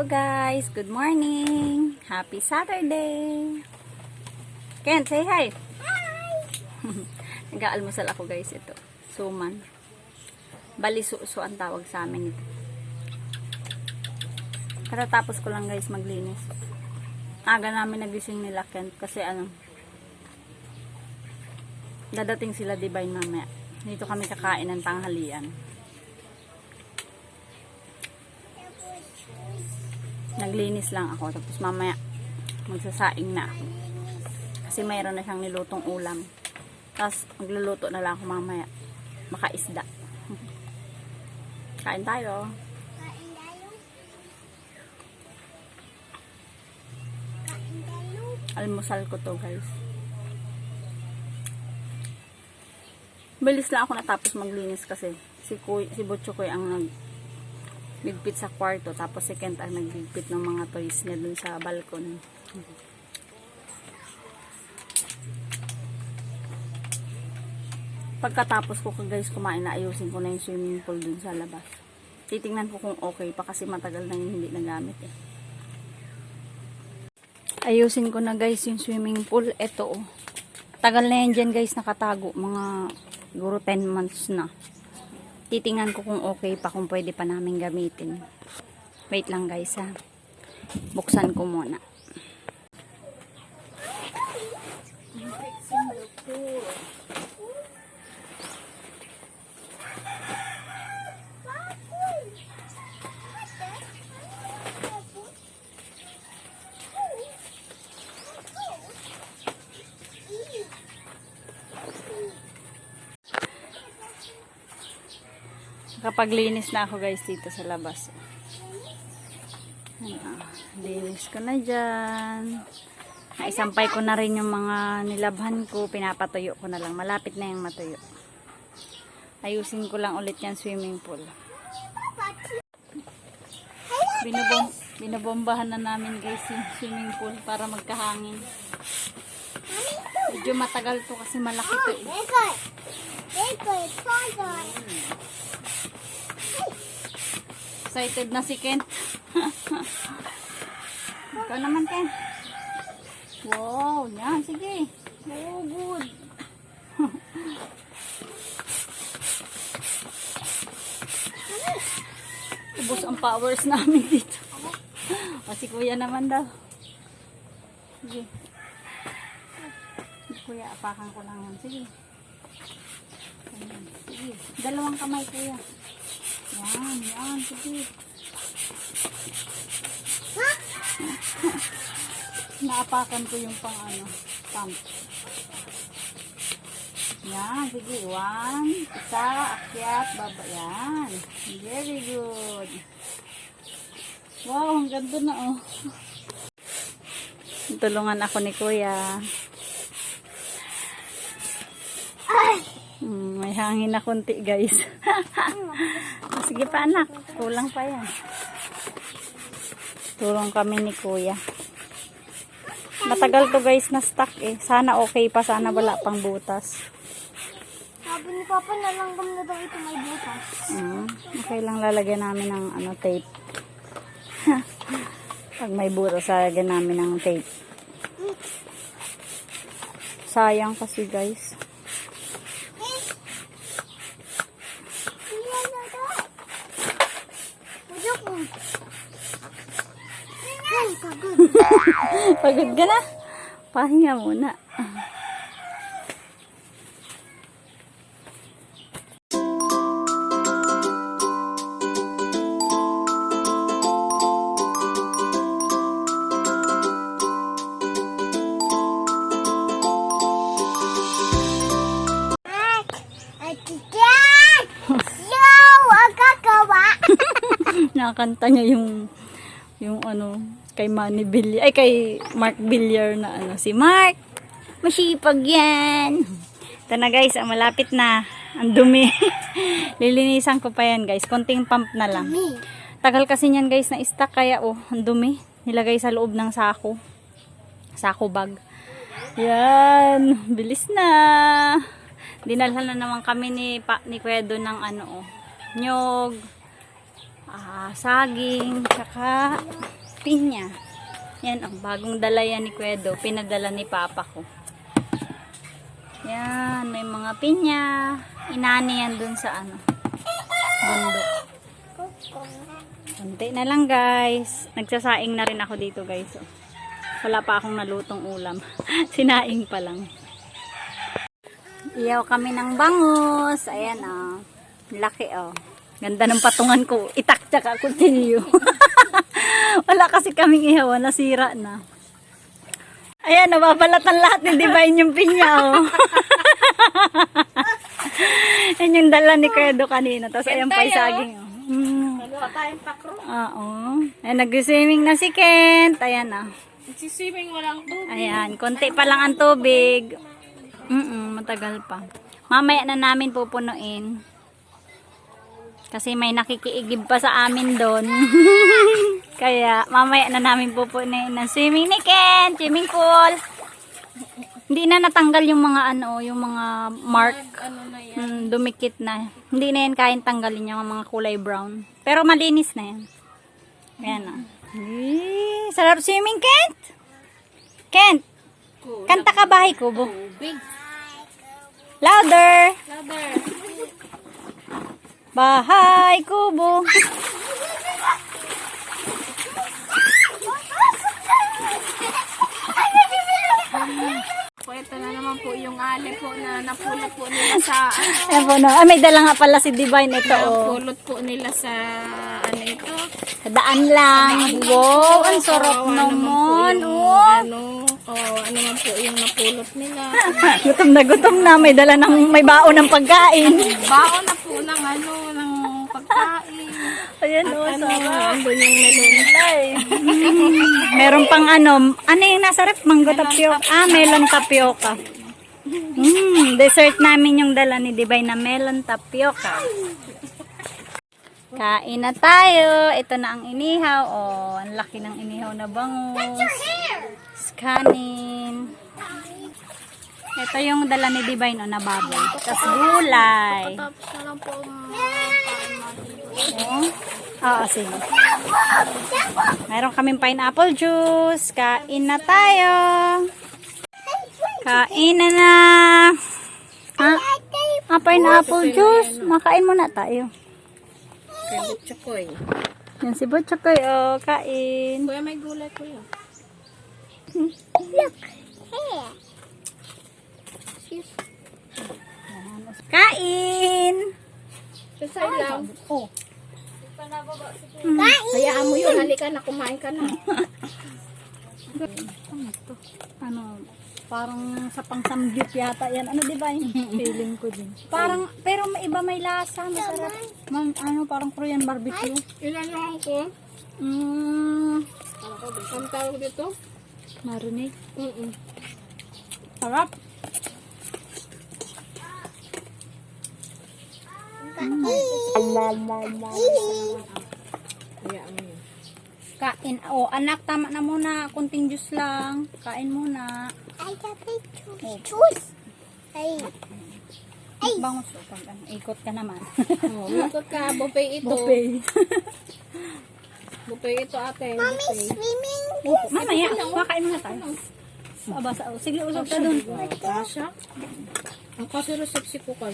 Hello guys, good morning. Happy Saturday. Ken, say hi. Hi. Nag-aalmusal ako guys ito. Suman. Balisuso ang tawag sa amin ito. Katatapos ko lang guys maglinis. Aga namin nagising nila Ken kasi dadating sila Divine mamaya. Dito kami kakain ng tanghalian. Naglinis lang ako tapos mamaya magsasaing na ako kasi mayroon na siyang nilutong ulam, tapos magluluto na lang ako mamaya makaisda. Kain tayo. Almusal ko to guys. Bilis lang ako natapos maglinis kasi si Butchokoy ang nagbigpit sa kwarto, tapos si Kent ang nagbigpit ng mga toys niya dun sa balcony. Pagkatapos ko guys kumain, na ayusin ko na yung swimming pool dun sa labas. Titingnan ko kung okay pa kasi matagal na yung hindi nagamit eh. Ayusin ko na guys yung swimming pool. Eto oh. Tagal na yan dyan guys nakatago. Mga siguro 10 months na. Titingnan ko kung okay pa, kung pwede pa namin gamitin. Wait lang guys ha. Buksan ko muna. Nakapaglinis na ako guys dito sa labas. Linis ko na dyan. Naisampay ko na rin yung mga nilabhan ko. Pinapatuyo ko na lang. Malapit na yung matuyo. Ayusin ko lang ulit yung swimming pool. Binobombahan na namin guys yung swimming pool para magkahangin. Medyo matagal to kasi malaki to eh. Excited na si Ken. Ikaw naman Ken. Wow, yan, sige. Oh, good. Ubus ang powers namin dito. O si Kuya naman daw. Sige. Kuya, apakan ko lang yan. Sige. Sige. Dalawang kamay Kuya. Yan, sige. Naapakan ko yung pump. Yan, sige. 1, isa, akyat, baba. Yan. Very good. Wow, ang ganda na oh. Tulungan ako ni Kuya. May hangin na konti guys. Sige pa anak, kulang pa yan. Tulong kami ni Kuya. Matagal to guys na stuck eh. Sana okay pa, sana wala pang butas. Sabi ni Papa nalanggam na daw ito may butas. Okay lang, lalagyan namin ng tape. Pag may butas, lalagyan namin ng tape. Sayang kasi guys. Pagod ka na? Pahinga muna. Nakakanta niya yung kay Manny Villar, ay kay Mark Villar na si Mark, masipag yan. Ito na guys, malapit na. Ang dumi. Lilinisan ko pa yan guys, konting pump na lang. Tagal kasi niyan guys na stock, kaya ang dumi. Nilagay sa loob ng sako bag. Yan, bilis na. Dinalhan na naman kami ni Kuya doon ng nyog, saging, tsaka pinya. Yan, ang bagong dala yan ni Kwedo. Pinadala ni Papa ko. Yan, may mga pinya. Inani yan dun sa bundok. Konti na lang guys. Nagsasaing na rin ako dito guys. Oh. Wala pa akong nalutong ulam. Sinaing pa lang. Iyaw kami ng bangus. Ayan laki Ganda ng patungan ko. Itak tsaka kutsilyo. Wala kasi kaming ihaw. Nasira na. Ayan, nababalatan lahat ni Divine yung pinya Yan yung dala ni Kwedo kanina. Tapos ayan pa yung saging Wala tayong pakro. Oo. Ayan, nag-swimming na si Kent. Ayan Nagsiswimming walang tubig. Ayan, konti pa lang ang tubig. Matagal pa. Mamaya na namin pupunuin. Kasi may nakikiigib pa sa amin doon. Kaya mamaya na namin pupunuin ng swimming ni Ken. Swimming pool. Hindi na natanggal yung mga yung mga mark. Dumikit na. Hindi na yan kain tanggalin yung mga kulay brown. Pero malinis na yan. Ayan sarap swimming, Kent. Kent. Kanta ka bahay kubo. Louder. Bahay kubo. Ito na naman po yung ali po na napulot po nila sa Ayan po may dala nga pala si Divine ito napulot po nila sa ito. Sa daan lang. Wow, ang sarap naman. Ano man po yung napulot nila. Gutom na. May dala may baon ng pagkain. Baon na po ng ng pagkain. Ayan sarap. Andun yung melon. Meron pang ano yung nasa ref? Mango tapioca. Melon tapioca. Dessert namin yung dala ni Divine na melon tapioca. Kain na tayo. Ito na ang inihaw. Ang laki ng inihaw na bangus. Kanin. Ito yung dala ni Divine na baboy. Tapos gulay. Tapos na lang po Sige. Meron kaming pineapple juice. Kain na tayo. Kain na. Pineapple juice. Makain muna tayo. kay Butchokoy. Yan si Butchokoy. Kain. Kuya, may gulay kuya. Look. Here. Kain. Sasay lang. Kain. Hayaan mo yun. Halika na. Kumain ka na. Parang sa pangsamgyup yata yan. Di ba yung feeling ko din? Parang, pero may iba may lasa. Masarap. Parang Korean barbecue. Ilan lang ko? Ang tawag dito? Marinade. Sarap. Kain. Anak, tama na muna. Kunting juice lang. Kain muna. Ay, dapat juice. Ay. Bangus. Ikot ka naman. Ikot ka. Buffet ito. Buffet. Buffet ito ate. Mommy, swimming. Mamaya. Makain muna tayo. Sige, usap ka dun. Kasha. Ang kasiro sexy ko ka.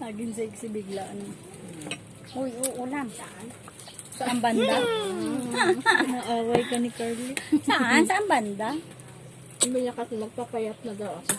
Naging sexy bigla. Uy, ulam. Saan banda? Naaway ka ni Carly. Saan? Saan banda? Hindi niya kasi magpapayat na daw ako.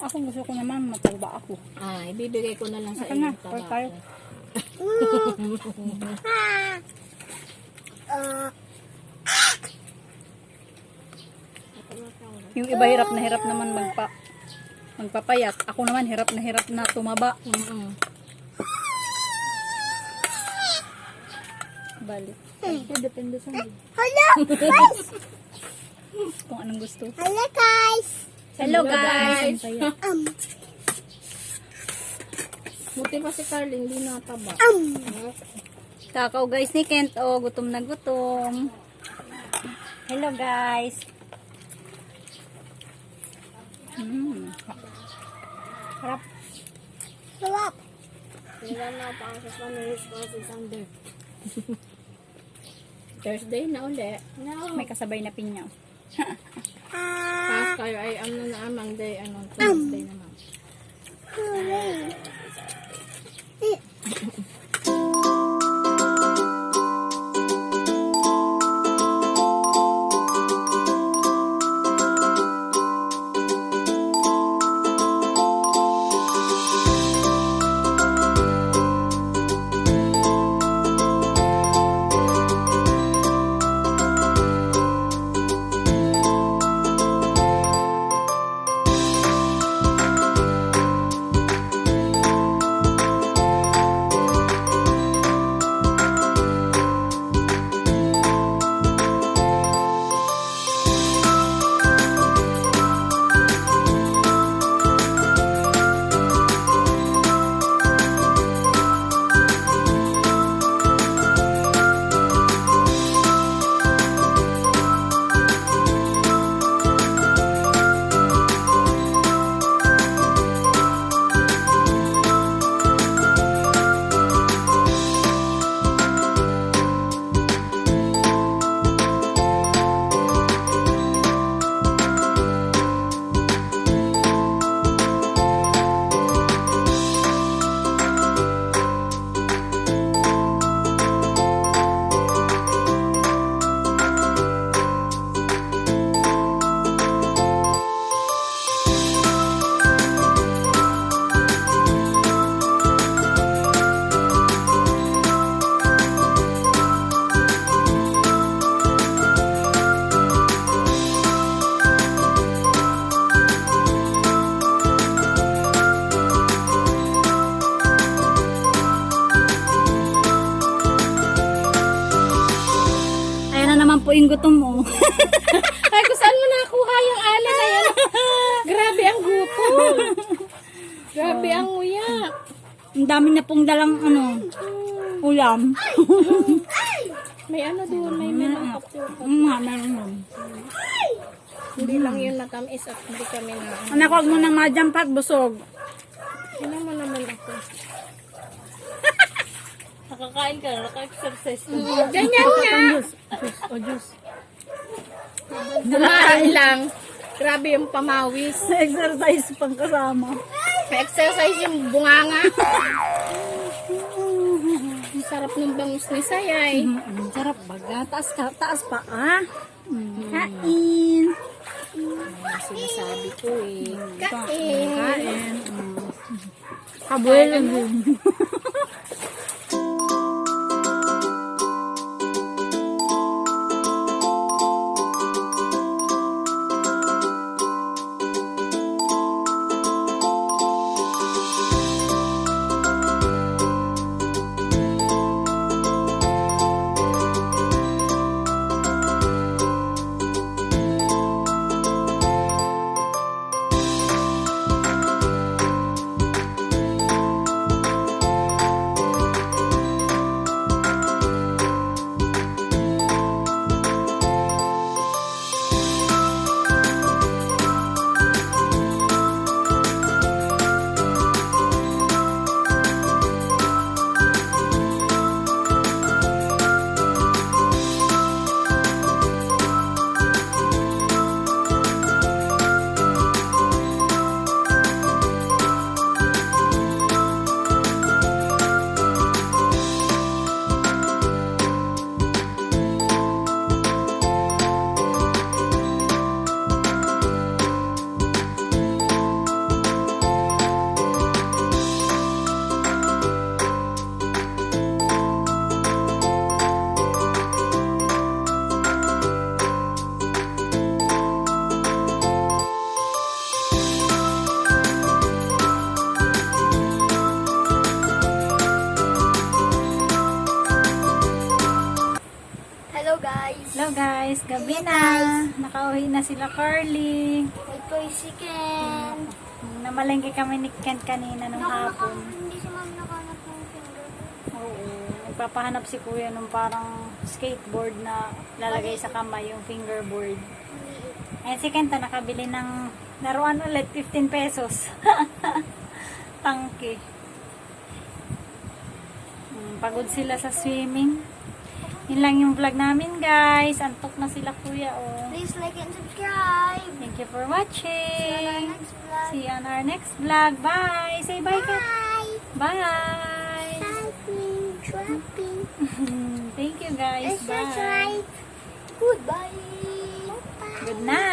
Ako gusto ko naman mataba ako. Ibibigay ko na lang sa Aka na, inyo. or tayo. Yung iba hirap naman magpapayat. Ako naman hirap na tumaba. Balik. Depende sa mood. Hello, guys. Kung anong gusto. Hello, guys. Hello guys! Buti pa si Carly, hindi nataba. Kakao guys ni Kent. Gutom na gutom. Hello guys! Harap. Sarap. Wala na pa sa Spanish kasi Sunday. Thursday na uli. No. May kasabay na pinyaw. Tapos kayo ay ano na Monday, Thursday naman. Hooray. Ayan na naman po yung gutom mo. Ay, kung saan mo nakuha yung alin na yan? Grabe ang gutom. Grabe ang nguya. Ang dami na pong dalang ulam. May ano doon, may mangkok doon. Meron nun. Hindi lang yun matamis at hindi kami na. Anak, huwag mo nang majampat, busog. Sino mo naman ako? Nakakain ka, naka-exercise ka. Ganyan nga. O, juice. Kumain lang. Grabe yung pamawis. Exercise pang kasama. Exercise yung bunganga. Ang sarap ng bangus ni Sayay. Sarap baga. Taas pa, ah. Kain. Sinasabi ko eh. Kain. Kabuelo din. Hello guys, gabi na. Nakauwi na sila Carly. Ito yung chicken. Namalengke kami ni Kent kanina nung hapon. Hindi si mami nakahanap ng finger. Oo. Nagpapahanap si kuya nung parang skateboard na lalagay sa kamay, yung fingerboard. Ayan si Kenta nakabili ng laruan ulit, 15 pesos. tangke. Pagod sila sa swimming. Yun lang yung vlog namin, guys. Antok na sila, kuya, oh. Please like and subscribe. Thank you for See you on our watching. next vlog. See you on our next vlog. Bye. Say bye, ka. Bye. Bye. Shopping, shopping. Thank you, guys. It's just Bye. right. Goodbye. Good night.